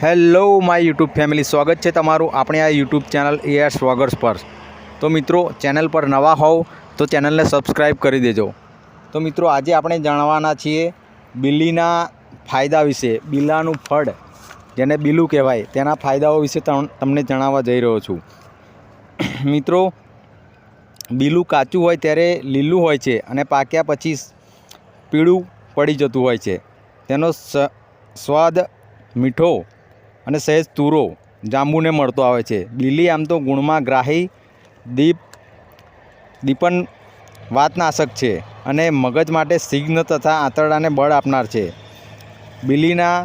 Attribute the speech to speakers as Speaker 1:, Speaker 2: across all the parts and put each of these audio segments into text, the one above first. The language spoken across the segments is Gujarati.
Speaker 1: હેલો માય યુટ્યુબ ફેમિલી, સ્વાગત છે તમારું આપણે આ યુટ્યુબ ચેનલ એઆર સ્વાગર્સ પર। તો મિત્રો, ચેનલ પર નવા હોવ તો ચેનલને સબસ્ક્રાઈબ કરી દેજો। તો મિત્રો, આજે આપણે જાણવાના છીએ બિલીના ફાયદા વિશે। બિલાનું ફળ, જેને બીલું કહેવાય, તેના ફાયદાઓ વિશે તમને જણાવવા જઈ રહ્યો છું। મિત્રો, બીલું કાચું હોય ત્યારે લીલું હોય છે અને પાક્યા પછી પીળું પડી જતું હોય છે। તેનો સ્વાદ મીઠો અને સહેજ તુરો જાંબુને મળતો આવે છે। બીલી આમ તો ગુણમાં ગ્રાહી, દીપન વાતનાશક છે અને મગજ માટે શીઘ્ન તથા આંતરડાને બળ આપનાર છે। બીલીના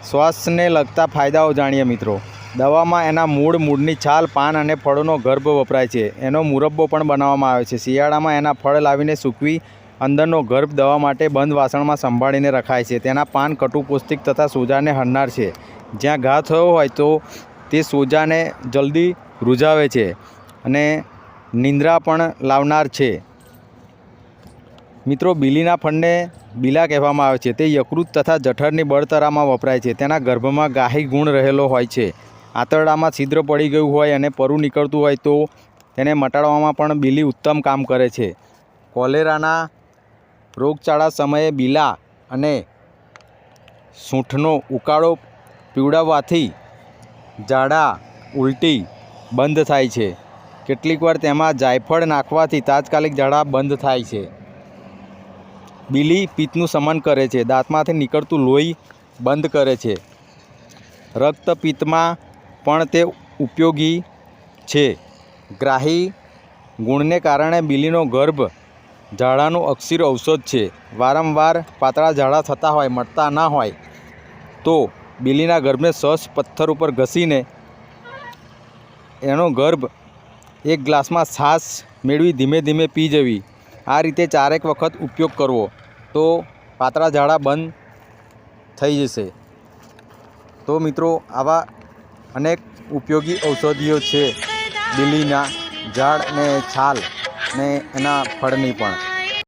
Speaker 1: શ્વાસને લગતા ફાયદાઓ જાણીએ મિત્રો। દવામાં એના મૂળની છાલ, પાન અને ફળોનો ગર્ભ વપરાય છે। એનો મુરબ્બો પણ બનાવવામાં આવે છે। શિયાળામાં એના ફળ લાવીને સૂકવી અંદરનો ગર્ભ દવા માટે બંધ વાસણમાં સંભાળીને રખાય છે। તેના પાન કટુ, પૌષ્ટિક તથા સોજાને હરનાર છે। જ્યાં ઘા થયો હોય તો તે સોજાને જલ્દી રૂઝાવે છે અને નિંદ્રા પણ લાવનાર છે। મિત્રો, બીલીના ફળને બીલા કહેવામાં આવે છે। તે યકૃત તથા જઠરની બળતરામાં વપરાય છે। તેના ગર્ભમાં ગાહી ગુણ રહેલો હોય છે। આંતરડામાં છિદ્ર પડી ગયું હોય અને પરુ નીકળતું હોય તો તેને મટાડવામાં પણ બીલી ઉત્તમ કામ કરે છે। કોલેરાના રોગચાળા સમયે બીલા અને સૂંઠનો ઉકાળો પીવડાવવાથી ઝાડા ઉલટી બંધ થાય છે। કેટલીકવાર તેમાં જાયફળ નાખવાથી તાત્કાલિક ઝાડા બંધ થાય છે। બીલી પિત્તનું શમન કરે છે। દાંતમાંથી નીકળતું લોહી બંધ કરે છે। રક્તપિત્તમાં પણ તે ઉપયોગી છે। ગ્રાહી ગુણને કારણે બીલીનો ગર્ભ ઝાડાનું અક્ષીર ઔષધ છે। વારંવાર પાતળા ઝાડા થતા હોય, મટતા ના હોય તો બીલીના ગર્ભને સસ પથ્થર ઉપર ઘસીને એનો ગર્ભ એક ગ્લાસમાં છાશ મેળવી ધીમે ધીમે પી જવી। આ રીતે 4 વખત ઉપયોગ કરવો તો પાતળા ઝાડા બંધ થઈ જશે। તો મિત્રો, આવા અનેક ઉપયોગી ઔષધિઓ છે બીલીના ઝાડ ને છાલ ને એના ફળની પણ।